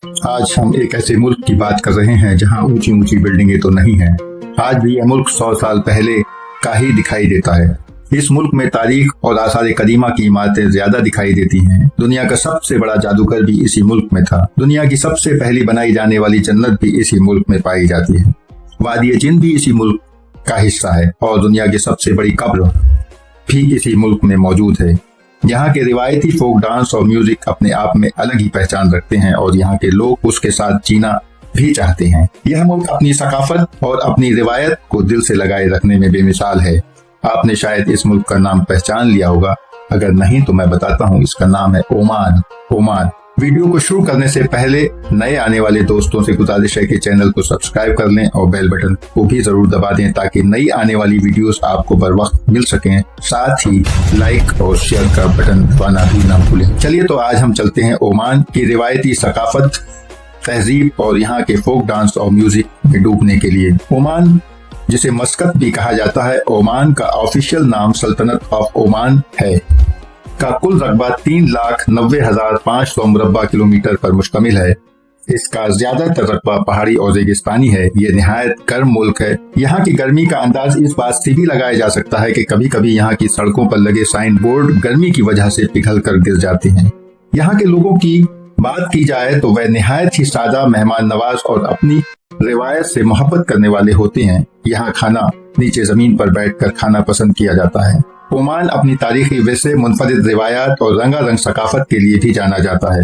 आज हम एक ऐसे मुल्क की बात कर रहे हैं जहां ऊंची ऊंची बिल्डिंगें तो नहीं हैं। आज भी यह मुल्क 100 साल पहले का ही दिखाई देता है। इस मुल्क में तारीख और आसार कदीमा की इमारतें ज्यादा दिखाई देती हैं। दुनिया का सबसे बड़ा जादूगर भी इसी मुल्क में था। दुनिया की सबसे पहली बनाई जाने वाली जन्नत भी इसी मुल्क में पाई जाती है। वादी जिन भी इसी मुल्क का हिस्सा है और दुनिया की सबसे बड़ी कब्र भी इसी मुल्क में मौजूद है। यहाँ के रिवायती फोक डांस और म्यूजिक अपने आप में अलग ही पहचान रखते हैं और यहाँ के लोग उसके साथ जीना भी चाहते हैं। यह मुल्क अपनी सकाफत और अपनी रिवायत को दिल से लगाए रखने में बेमिसाल है। आपने शायद इस मुल्क का नाम पहचान लिया होगा, अगर नहीं तो मैं बताता हूँ। इसका नाम है ओमान। ओमान। वीडियो को शुरू करने से पहले नए आने वाले दोस्तों से गुजारिश है कि चैनल को सब्सक्राइब कर लें और बेल बटन को भी जरूर दबा दें ताकि नई आने वाली वीडियोस आपको बर वक्त मिल सकें। साथ ही लाइक और शेयर का बटन दबाना भी ना भूलें। चलिए तो आज हम चलते हैं ओमान की रिवायती सकाफत, तहजीब और यहाँ के फोक डांस और म्यूजिक में डूबने के लिए। ओमान, जिसे मस्कत भी कहा जाता है, ओमान का ऑफिशियल नाम सल्तनत ऑफ ओमान है, का कुल रकबा 3,90,500 मुरब्बा किलोमीटर पर मुश्तमिल है। इसका ज्यादातर रकबा पहाड़ी और रेगिस्तानी है। ये निहायत गर्म मुल्क है। यहाँ की गर्मी का अंदाज इस बात से भी लगाया जा सकता है कि कभी कभी यहाँ की सड़कों पर लगे साइन बोर्ड गर्मी की वजह से पिघल कर गिर जाते हैं। यहाँ के लोगों की बात की जाए तो वह निहायत ही सादा, मेहमान नवाज और अपनी रिवायत से मोहब्बत करने वाले होते हैं। यहाँ खाना नीचे जमीन पर बैठकर खाना पसंद किया जाता है। ओमान अपनी तारीखी वैसे मुनफरिद रिवायात और रंगारंग सकाफत के लिए भी जाना जाता है।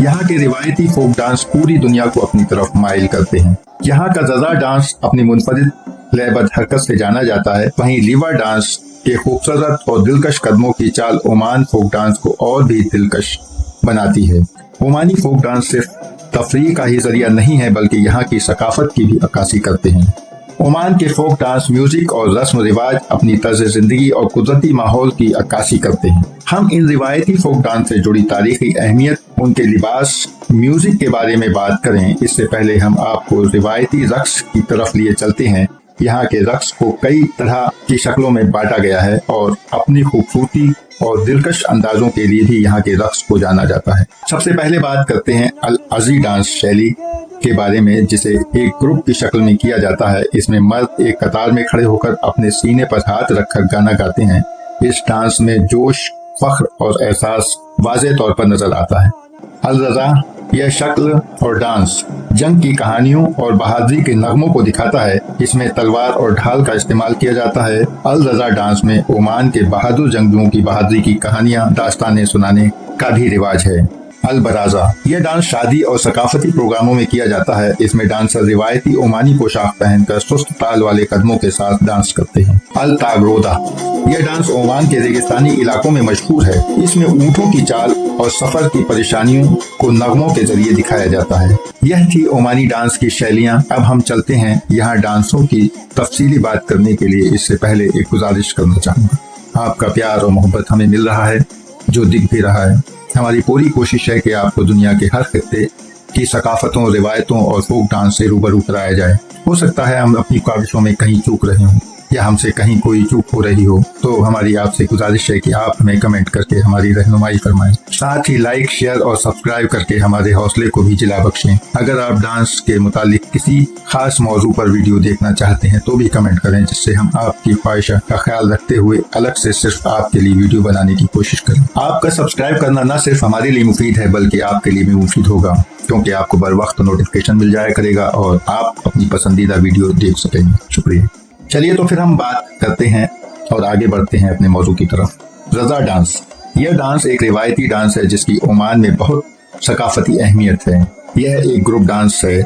यहाँ के रिवायती फोक डांस पूरी दुनिया को अपनी तरफ माइल करते हैं। यहाँ का ज़ज़ा डांस अपनी मुनफरिद लयबद्ध हरकत से जाना जाता है। वहीं लीवा डांस के खूबसूरत और दिलकश कदमों की चाल ओमान फोक डांस को और भी दिलकश बनाती है। ओमानी फोक डांस सिर्फ तफरीह का ही जरिया नहीं है बल्कि यहाँ की सकाफत की भी अक्कासी करते हैं। ओमान के फोक डांस, म्यूजिक और रस्म रिवाज अपनी तर्ज जिंदगी और कुदरती माहौल की अक्कासी करते हैं। हम इन रिवायती फोक डांस से जुड़ी तारीखी अहमियत, उनके लिबास, म्यूजिक के बारे में बात करें, इससे पहले हम आपको रिवायती रक्स की तरफ लिए चलते हैं। यहाँ के रक्स को कई तरह की शक्लों में बांटा गया है और अपनी खूबसूरती और दिलकश अंदाजों के लिए भी यहाँ के रक्स को जाना जाता है। सबसे पहले बात करते हैं अल अजी डांस शैली के बारे में, जिसे एक ग्रुप की शक्ल में किया जाता है। इसमें मर्द एक कतार में खड़े होकर अपने सीने पर हाथ रखकर गाना गाते हैं। इस डांस में जोश, फख्र और एहसास वाज़ेह तौर पर नजर आता है। अल रज़ा, यह शक्ल और डांस जंग की कहानियों और बहादुरी के नगमों को दिखाता है। इसमें तलवार और ढाल का इस्तेमाल किया जाता है। अल रज़ा डांस में ओमान के बहादुर जंगजुओं की बहादुरी की कहानियां, दास्तानें सुनाने का भी रिवाज है। अल बराजा, यह डांस शादी और सकाफती प्रोग्रामों में किया जाता है। इसमें डांसर रिवायती ओमानी पोशाक पहनकर सुस्त ताल वाले कदमों के साथ डांस करते हैं। अल तागरोदा, यह डांस ओमान के रेगिस्तानी इलाकों में मशहूर है। इसमें ऊंटों की चाल और सफर की परेशानियों को नगमों के जरिए दिखाया जाता है। यह थी ओमानी डांस की शैलियाँ। अब हम चलते हैं यहाँ डांसों की तफसीली बात करने के लिए। इससे पहले एक गुजारिश करना चाहूँगा। आपका प्यार और मोहब्बत हमें मिल रहा है, जो दिख भी रहा है। हमारी पूरी कोशिश है कि आपको दुनिया के हर खित्ते की सकाफतों, रिवायतों और फोक डांस से रूबरू कराया जाए। हो सकता है हम अपनी ख्वाहिशों में कहीं चूक रहे हों या हमसे कहीं कोई चूक हो रही हो, तो हमारी आपसे गुजारिश है कि आप हमें कमेंट करके हमारी रहनुमाई फरमाएं। साथ ही लाइक, शेयर और सब्सक्राइब करके हमारे हौसले को भी जिला बख्शें। अगर आप डांस के मुतालिक किसी खास मौजू पर वीडियो देखना चाहते हैं तो भी कमेंट करें, जिससे हम आपकी ख्वाहिश का ख्याल रखते हुए अलग से सिर्फ आपके लिए वीडियो बनाने की कोशिश करें। आपका सब्सक्राइब करना न सिर्फ हमारे लिए मुफीद है बल्कि आपके लिए भी मुफीद होगा, क्योंकि आपको बर वक्त नोटिफिकेशन मिल जाया करेगा और आप अपनी पसंदीदा वीडियो देख सकेंगे। शुक्रिया। चलिए तो फिर हम बात करते हैं और आगे बढ़ते हैं अपने मौजू की तरफ। रज़ा डांस, यह डांस एक रिवायती डांस है जिसकी ओमान में बहुत सकाफती अहमियत है। यह एक ग्रुप डांस है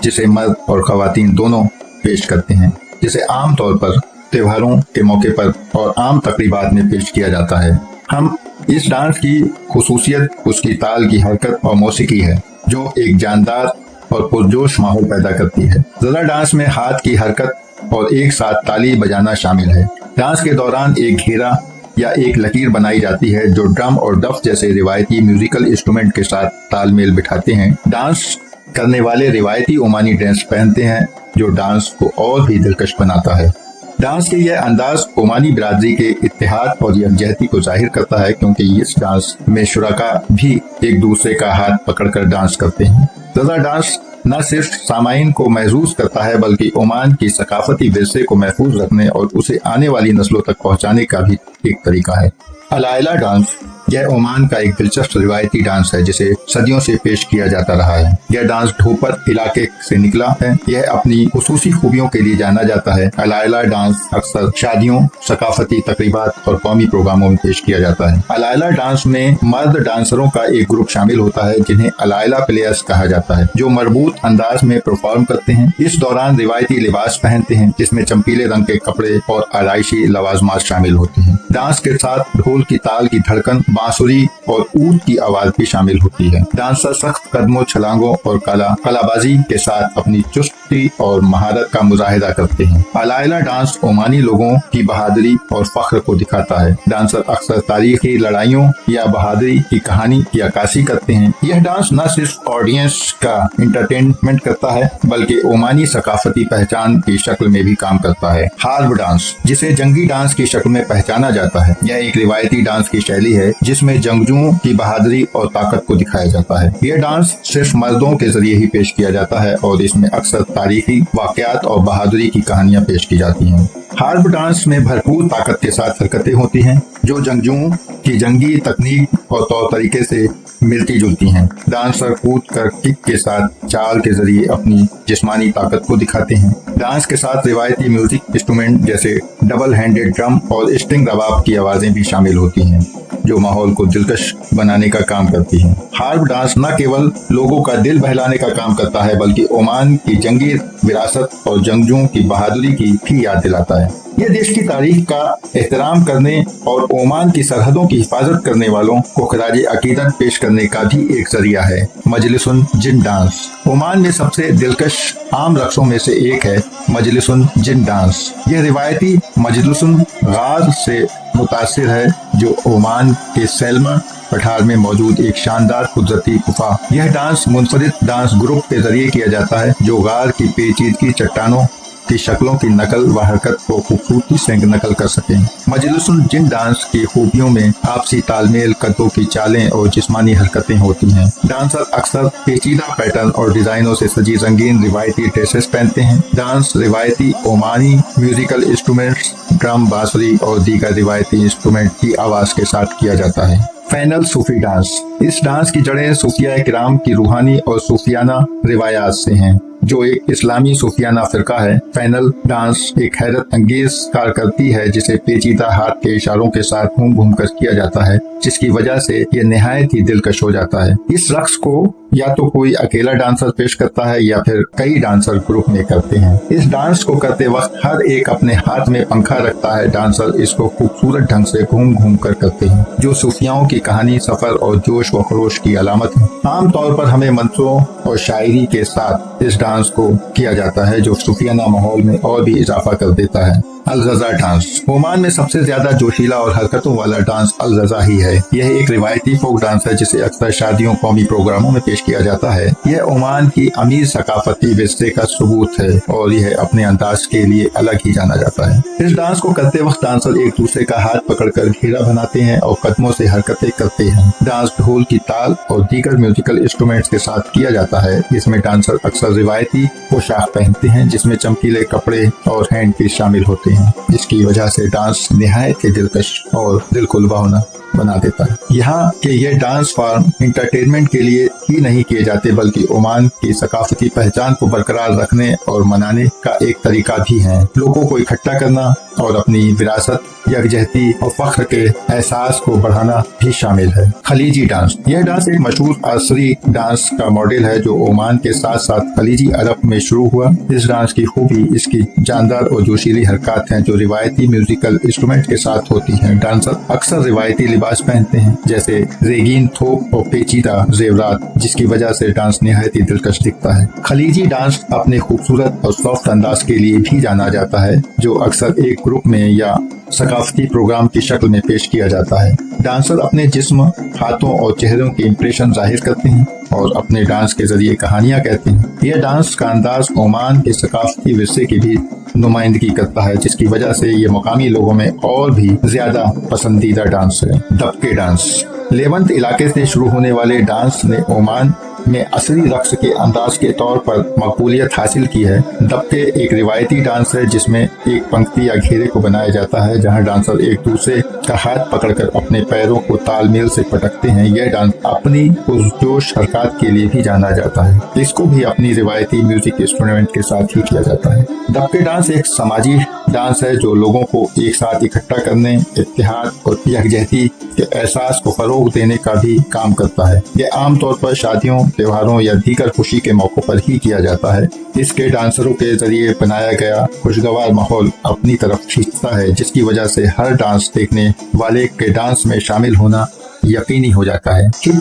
जिसे मर्द और ख़वातीन दोनों पेश करते हैं, जिसे आम तौर पर त्योहारों के मौके पर और आम तकरीबात में पेश किया जाता है। हम इस डांस की खुसूसियत उसकी ताल की हरकत और मौसीकी है, जो एक जानदार और पुरजोश माहौल पैदा करती है। रज़ा डांस में हाथ की हरकत और एक साथ ताली बजाना शामिल है। डांस के दौरान एक घेरा या एक लकीर बनाई जाती है जो ड्रम और डफ जैसे रिवायती म्यूजिकल इंस्ट्रूमेंट के साथ तालमेल बिठाते हैं। डांस करने वाले रिवायती ओमानी ड्रेस पहनते हैं जो डांस को और भी दिलकश बनाता है। डांस के यह अंदाज ओमानी बिरादरी के इत्तेहाद और यकजहती को जाहिर करता है, क्योंकि इस डांस में शुरका भी एक दूसरे का हाथ पकड़कर डांस करते हैं। रज़ा डांस न सिर्फ सामाइन को महसूस करता है बल्कि ओमान की सकाफती विरसे को महफूज रखने और उसे आने वाली नस्लों तक पहुंचाने का भी एक तरीका है। अलाइला डांस यह ओमान का एक दिलचस्प रिवायती डांस है जिसे सदियों से पेश किया जाता रहा है। यह डांस ढोपर इलाके से निकला है। यह अपनी खुसूसी खूबियों के लिए जाना जाता है। अलाइला डांस अक्सर शादियों, सकाफती तकरीबात और कौमी प्रोग्रामों में पेश किया जाता है। अलाइला डांस में मर्द डांसरों का एक ग्रुप शामिल होता है जिन्हें अलाइला प्लेयर्स कहा जाता है, जो मरबूत अंदाज में परफॉर्म करते हैं। इस दौरान रिवायती लिबास पहनते हैं जिसमें चमकीले रंग के कपड़े और आराइशी लवाजमात शामिल होते हैं। डांस के साथ ढोल की ताल की धड़कन, बांसुरी और ऊद की आवाज भी शामिल होती है। डांसर सख्त कदमों, छलांगों और कलाबाजी के साथ अपनी चुस्ती और महारत का मुजाहिदा करते हैं। अलाइला डांस ओमानी लोगों की बहादुरी और फख्र को दिखाता है। डांसर अक्सर तारीखी लड़ाइयों या बहादुरी की कहानी की अक्कासी करते हैं। यह डांस न सिर्फ ऑडियंस का इंटरटेनमेंट करता है बल्कि ओमानी सकाफती पहचान की शक्ल में भी काम करता है। हार्ब डांस, जिसे जंगी डांस की शक्ल में पहचाना जाता है, यह एक रिवायती डांस की शैली है जिसमें जंगजुओं की बहादुरी और ताकत को दिखाया जाता है। यह डांस सिर्फ मर्दों के जरिए ही पेश किया जाता है और इसमें अक्सर तारीखी वाकयात और बहादुरी की कहानियां पेश की जाती हैं। हार्ब डांस में भरपूर ताकत के साथ हरकतें होती हैं जो जंगजुओं की जंगी तकनीक और तौर तरीके से मिलती जुलती हैं। डांसर कूद कर किक के साथ चाल के जरिए अपनी जिस्मानी ताकत को दिखाते हैं। डांस के साथ रिवायती म्यूजिक इंस्ट्रूमेंट जैसे डबल हैंडेड ड्रम और स्ट्रिंग रबाब की आवाजें भी शामिल होती हैं जो माहौल को दिलकश बनाने का काम करती हैं। हार्ब डांस न केवल लोगों का दिल बहलाने का काम करता है बल्कि ओमान की जंगी विरासत और जंगजुओं की बहादुरी की भी याद दिलाता है। यह देश की तारीख का एहतराम करने और ओमान की सरहदों की हिफाजत करने वालों को खराज अकीदत पेश करने का भी एक जरिया है। मजलिसुन जिन डांस ओमान में सबसे दिलकश आम रक्सों में से एक है। मजलिसुन जिन डांस यह रिवायती मजलिसुन गार से मुतासिर है जो ओमान के सैल्मा पठार में मौजूद एक शानदार कुदरती गुफा। यह डांस मुनफरिद डांस ग्रुप के जरिए किया जाता है जो गार की पेचीदगी, चट्टानों की शक्लों की नकल व हरकत को खूबसूरती से नकल कर सकें। मजलिसुल जिन डांस की खूबियों में आपसी तालमेल, कदों की चालें और जिस्मानी हरकतें होती हैं। डांसर अक्सर पेचीदा पैटर्न और डिजाइनों से सजी रंगीन रिवायती ड्रेसेस पहनते हैं। डांस रिवायती ओमानी म्यूजिकल इंस्ट्रूमेंट्स, ड्रम, बांसुरी और दीगर रिवायती इंस्ट्रूमेंट की आवाज के साथ किया जाता है। फैनल सूफी डांस इस डांस की जड़ें सूफिया किराम की रूहानी और सूफियाना रिवायात से हैं जो एक इस्लामी सूफियाना फिरका है। फैनल डांस एक हैरत अंगेज कारकर्दगी है जिसे पेचीदा हाथ के इशारों के साथ घूम घूम कर किया जाता है, जिसकी वजह से ये निहायत ही दिलकश हो जाता है। इस रक्स को या तो कोई अकेला डांसर पेश करता है या फिर कई डांसर ग्रुप में करते हैं। इस डांस को करते वक्त हर एक अपने हाथ में पंखा रखता है। डांसर इसको खूबसूरत ढंग से घूम घूम कर करते हैं जो सूफियाओं की कहानी, सफर और जोश व खरोश की अलामत है। आमतौर पर हमें मंत्रों और शायरी के साथ इस डांस को किया जाता है जो सूफियाना माहौल में और भी इजाफा कर देता है। अल रज़ा डांस ओमान में सबसे ज्यादा जोशीला और हरकतों वाला डांस अल रज़ा ही है। यह एक रिवायती फोक डांस है जिसे अक्सर शादियों, कौमी प्रोग्रामों में पेश किया जाता है। यह ओमान की अमीर सकाफती विरसे का सबूत है और यह अपने अंदाज के लिए अलग ही जाना जाता है। इस डांस को करते वक्त डांसर एक दूसरे का हाथ पकड़कर घेरा बनाते हैं और कदमों से हरकतें करते हैं। डांस ढोल की ताल और दीगर म्यूजिकल इंस्ट्रूमेंट्स के साथ किया जाता है। इसमें डांसर अक्सर रिवायती पोशाक पहनते हैं जिसमें चमकीले कपड़े और हैंड पीस शामिल होते हैं, जिसकी वजह से डांस निहायत ही दिलकश और दिल को लुभावना बना देता है। यहाँ के ये डांस फॉर्म इंटरटेनमेंट के लिए ही नहीं किए जाते बल्कि ओमान की सकाफती पहचान को बरकरार रखने और मनाने का एक तरीका भी है। लोगों को इकट्ठा करना और अपनी विरासत, यकजहती और फख्र के एहसास को बढ़ाना भी शामिल है। खलीजी डांस यह डांस एक मशहूर असरी डांस का मॉडल है जो ओमान के साथ साथ खलीजी अरब में शुरू हुआ। इस डांस की खूबी इसकी जानदार और जोशीली हरकत हैं जो रिवायती म्यूजिकल इंस्ट्रूमेंट के साथ होती हैं। डांसर अक्सर रिवायती लिबास पहनते हैं, जैसे रेगीन, थोप और पेचीदा जेवरात, जिसकी वजह से डांस निहायत ही दिलकश दिखता है। खलीजी डांस अपने खूबसूरत और सॉफ्ट अंदाज के लिए भी जाना जाता है, जो अक्सर एक ग्रुप में या सकाफती प्रोग्राम की शक्ल में पेश किया जाता है। डांसर अपने जिस्म, हाथों और चेहरों के इंप्रेशन जाहिर करते हैं और अपने डांस के जरिए कहानियां कहते हैं। यह डांस का अंदाज ओमान के सकाफती विरसे की भी नुमाइंदगी करता है, जिसकी वजह से ये मुकामी लोगों में और भी ज्यादा पसंदीदा डांस है। दबके डांस लेवंट इलाके से शुरू होने वाले डांस ने ओमान में असली रक्स के अंदाज के तौर पर मकबूलियत हासिल की है। दबके एक रिवायती डांस है जिसमें एक पंक्ति या घेरे को बनाया जाता है, जहां डांसर एक दूसरे का हाथ पकड़कर अपने पैरों को तालमेल से पटकते हैं। यह डांस अपनी पुरजोश हरकत के लिए भी जाना जाता है। इसको भी अपनी रिवायती म्यूजिक इंस्ट्रूमेंट के साथ ही किया जाता है। दबके डांस एक समाजी डांस है जो लोगों को एक साथ इकट्ठा करने, इत्तेहाद और यकजहती के एहसास को फरोग देने का भी काम करता है। ये आमतौर पर शादियों, त्योहारों या दीगर खुशी के मौकों पर ही किया जाता है। इसके डांसरों के जरिए बनाया गया खुशगवार माहौल अपनी तरफ खींचता है, जिसकी वजह से हर डांस देखने वाले के डांस में शामिल होना यकीनी हो जाता है। हिप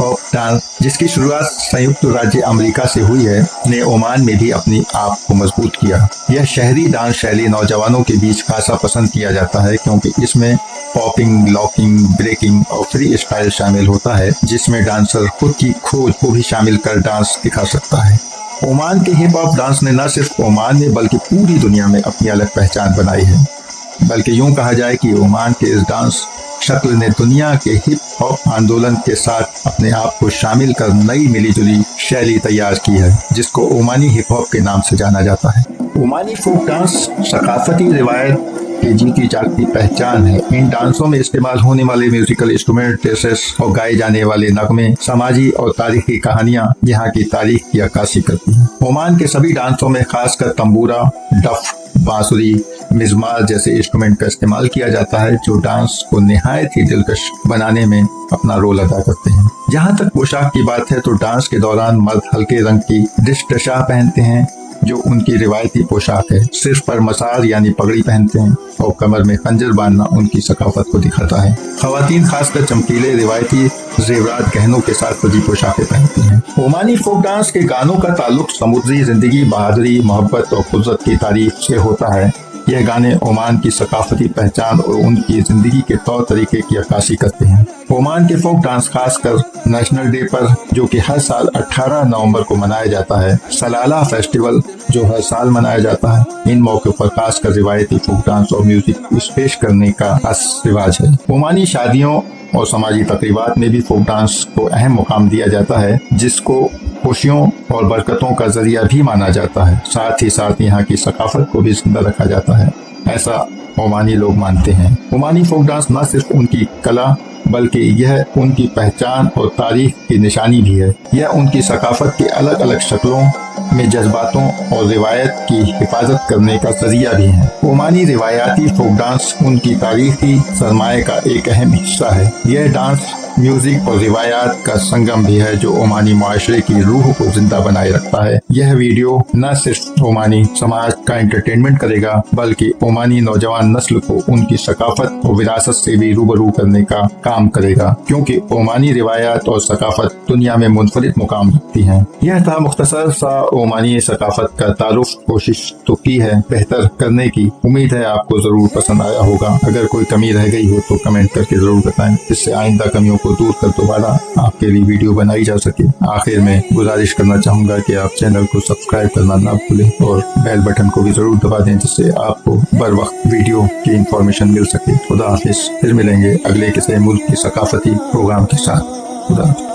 हॉप डांस जिसकी शुरुआत संयुक्त राज्य अमेरिका से हुई है, ने ओमान में भी अपनी आप को मजबूत किया। यह शहरी डांस शैली नौजवानों के बीच खासा पसंद किया जाता है, क्योंकि इसमें पॉपिंग, लॉकिंग, ब्रेकिंग और फ्री स्टाइल शामिल होता है, जिसमें डांसर खुद की खोज को भी शामिल कर डांस दिखा सकता है। ओमान के हिप हॉप डांस ने न सिर्फ ओमान में बल्कि पूरी दुनिया में अपनी अलग पहचान बनाई है। बल्कि यूं कहा जाए कि ओमान के इस डांस शक्ल ने दुनिया के हिप हॉप आंदोलन के साथ अपने आप को शामिल कर नई मिलीजुली शैली तैयार की है, जिसको ओमानी हिप हॉप के नाम से जाना जाता है। ओमानी फोक डांस सकाफती रिवायत की जीती जागती पहचान है। इन डांसों में इस्तेमाल होने वाले म्यूजिकल इंस्ट्रूमेंट, ड्रेसेस और गाए जाने वाले नगमे समाजी और तारीखी कहानियां यहाँ की तारीख की अक्कासी करती हैं। ओमान के सभी डांसों में खासकर तंबूरा, डफ, बांसुरी, मिज़मार जैसे इंस्ट्रूमेंट का इस्तेमाल किया जाता है, जो डांस को निहायत ही दिलकश बनाने में अपना रोल अदा करते हैं। जहाँ तक पोशाक की बात है तो डांस के दौरान मर्द हल्के रंग की डिस्टशाह पहनते हैं, जो उनकी रिवायती पोशाक है। सिर पर मसार यानी पगड़ी पहनते हैं और कमर में खंजर बांधना उनकी सकाफत को दिखाता है। खवातीन खासकर चमकीले रिवायती जेवरात गहनों के साथ सजी पोशाकें पहनती हैं। ओमानी फोक डांस के गानों का ताल्लुक समुद्री जिंदगी, बहादुरी, मोहब्बत और कुदरत की तारीफ से होता है। यह गाने ओमान की सकाफती पहचान और उनकी जिंदगी के तौर तरीके की अक्कासी करते हैं। ओमान के फोक डांस खासकर नेशनल डे पर, जो कि हर साल 18 नवंबर को मनाया जाता है, सलाला फेस्टिवल जो हर साल मनाया जाता है, इन मौके पर खासकर रिवायती फोक डांस और म्यूजिक पेश करने का खास रिवाज है। ओमानी शादियों और समाजी तकरीबात में भी फोक डांस को अहम मुकाम दिया जाता है, जिसको खुशियों और बरकतों का जरिया भी माना जाता है। साथ ही साथ यहाँ की सकाफत को भी जिंदा रखा जाता है, ऐसा ओमानी लोग मानते हैं। ओमानी फोक डांस न सिर्फ उनकी कला बल्कि यह उनकी पहचान और तारीख की निशानी भी है। यह उनकी सकाफत की अलग अलग शक्लों में जज्बातों और रिवायत की हिफाजत करने का जरिया भी है। ओमानी रिवायाती फोक डांस उनकी तारीखी सरमाए का एक अहम हिस्सा है। यह डांस म्यूजिक और रिवायात का संगम भी है, जो ओमानी माशरे की रूह को जिंदा बनाए रखता है। यह वीडियो न सिर्फ ओमानी समाज का एंटरटेनमेंट करेगा, बल्कि ओमानी नौजवान नस्ल को उनकी सकाफत और विरासत से भी रूबरू करने का काम करेगा, क्योंकि ओमानी रिवायात और सकाफत दुनिया में मुनफरिद मुकाम रखती हैं। यह था मुख्तसर सा ओमानी सकाफत का तारुफ। कोशिश तो की है बेहतर करने की, उम्मीद है आपको जरूर पसंद आया होगा। अगर कोई कमी रह गई हो तो कमेंट करके जरूर बताएं, जिससे आइंदा कमियों को दूर कर दोबारा आपके लिए वीडियो बनाई जा सके। आखिर में गुजारिश करना चाहूंगा कि आप चैनल को सब्सक्राइब करना ना भूलें और बेल बटन को भी जरूर दबा दें, जिससे आपको बर वक्त वीडियो की इंफॉर्मेशन मिल सके। खुदा हाफिज। फिर मिलेंगे अगले किसी मुल्क की सकाफती प्रोग्राम के साथ। खुदा हाफिज।